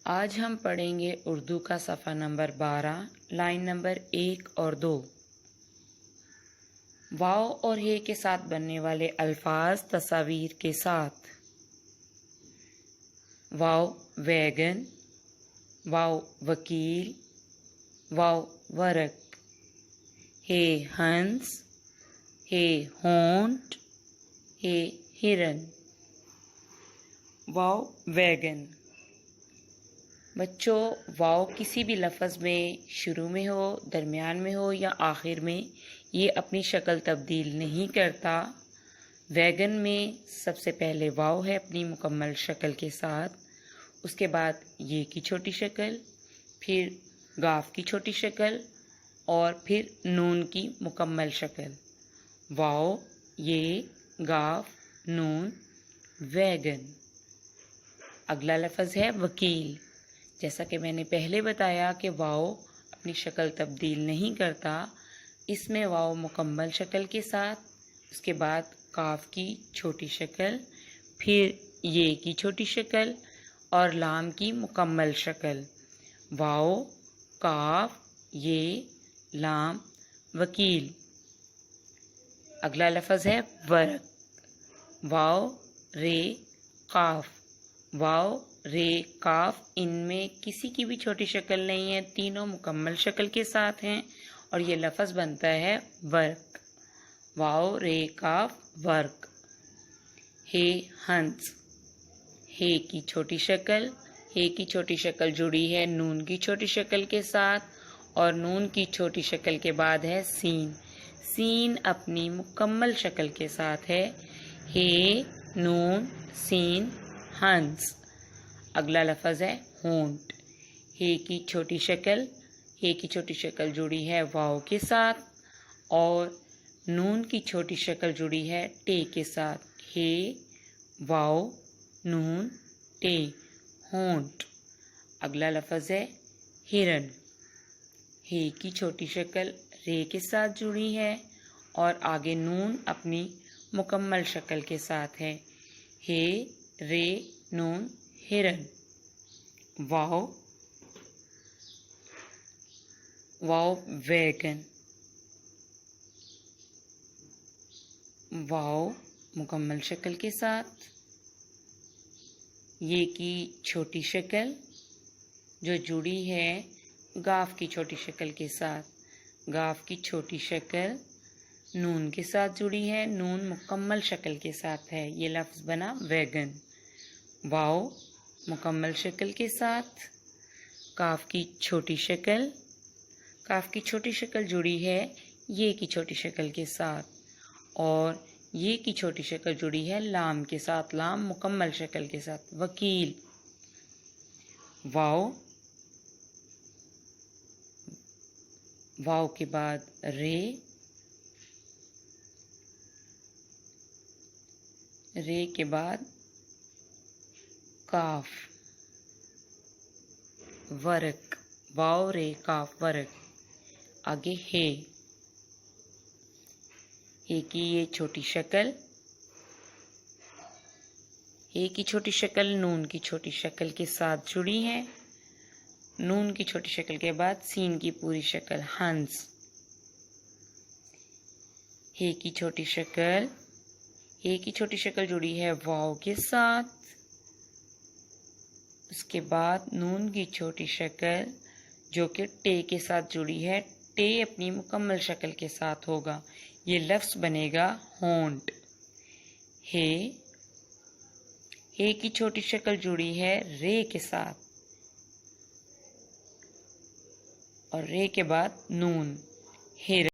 آج ہم پڑھیں گے اردو کا صفحہ نمبر 12 لائن نمبر 1 اور 2۔ واو اور ہے کے ساتھ بننے والے الفاظ تصاویر کے ساتھ۔ واو ویگن، واو وکیل، واو ورق، ہے ہنس، ہے ہونٹ، ہے ہرن۔ واو ویگن۔ بچوں، واو کسی بھی لفظ میں شروع میں ہو، درمیان میں ہو یا آخر میں، یہ اپنی شکل تبدیل نہیں کرتا۔ ویگن میں سب سے پہلے واو ہے اپنی مکمل شکل کے ساتھ، اس کے بعد یہ کی چھوٹی شکل، پھر گاف کی چھوٹی شکل اور پھر نون کی مکمل شکل۔ واو، یہ، گاف، نون، ویگن۔ اگلا لفظ ہے وکیل۔ جیسا کہ میں نے پہلے بتایا کہ واو اپنی شکل تبدیل نہیں کرتا، اس میں واو مکمل شکل کے ساتھ، اس کے بعد کاف کی چھوٹی شکل، پھر یہ کی چھوٹی شکل اور لام کی مکمل شکل۔ واو، کاف، یہ، لام، وکیل۔ اگلا لفظ ہے ورق۔ واو، رے، قاف۔ واو، رے، قاف، ان میں کسی کی بھی چھوٹی شکل نہیں ہے، تینوں مکمل شکل کے ساتھ ہیں اور یہ لفظ بنتا ہے ورق۔ واو، رے، قاف، ورق۔ ہے ہنس۔ ہے کی چھوٹی شکل، ہے کی چھوٹی شکل جڑی ہے نون کی چھوٹی شکل کے ساتھ اور نون کی چھوٹی شکل کے بعد ہے سین۔ سین اپنی مکمل شکل کے ساتھ ہے۔ ہے، نون، سین، ہنس۔ اگلا لفظ ہے ہونٹ۔ ہے کی چھوٹی شکل، ہے کی چھوٹی شکل جڑی ہے واو کے ساتھ اور نون کی چھوٹی شکل جڑی ہے ٹے کے ساتھ۔ ہے، واو، نون، ٹے، ہونٹ۔ اگلا لفظ ہے ہرن۔ ہے کی چھوٹی شکل رے کے ساتھ جڑی ہے اور آگے نون اپنی مکمل شکل کے ساتھ ہے۔ ہے، رے، نون، ہرن۔ واو، واو ویگن۔ واو مکمل شکل کے ساتھ، یہ کی چھوٹی شکل جو جڑی ہے گاف کی چھوٹی شکل کے ساتھ، گاف کی چھوٹی شکل نون کے ساتھ جڑی ہے، نون مکمل شکل کے ساتھ ہے، یہ لفظ بنا ویگن۔ واو مکمل شکل کے ساتھ، کاف کی چھوٹی شکل، کاف کی چھوٹی شکل جڑی ہے یہ کی چھوٹی شکل کے ساتھ اور یہ کی چھوٹی شکل جڑی ہے لام کے ساتھ، لام مکمل شکل کے ساتھ، وکیل۔ واو، واو کے بعد رے، رے کے بعد کاف، ورق۔ واو، رے، کاف، ورق۔ آگے ہے۔ ہے کی یہ چھوٹی شکل، ہے کی چھوٹی شکل نون کی چھوٹی شکل کے ساتھ جڑی ہے، نون کی چھوٹی شکل کے بعد سین کی پوری شکل، ہنس۔ ہے کی چھوٹی شکل، ہے کی چھوٹی شکل جڑی ہے واو کے ساتھ، اس کے بعد نون کی چھوٹی شکل جو کہ ٹے کے ساتھ جڑی ہے، ٹے اپنی مکمل شکل کے ساتھ ہوگا، یہ لفظ بنے گا ہونٹ۔ ہے کی چھوٹی شکل جڑی ہے رے کے ساتھ اور رے کے بعد نون، ہرن۔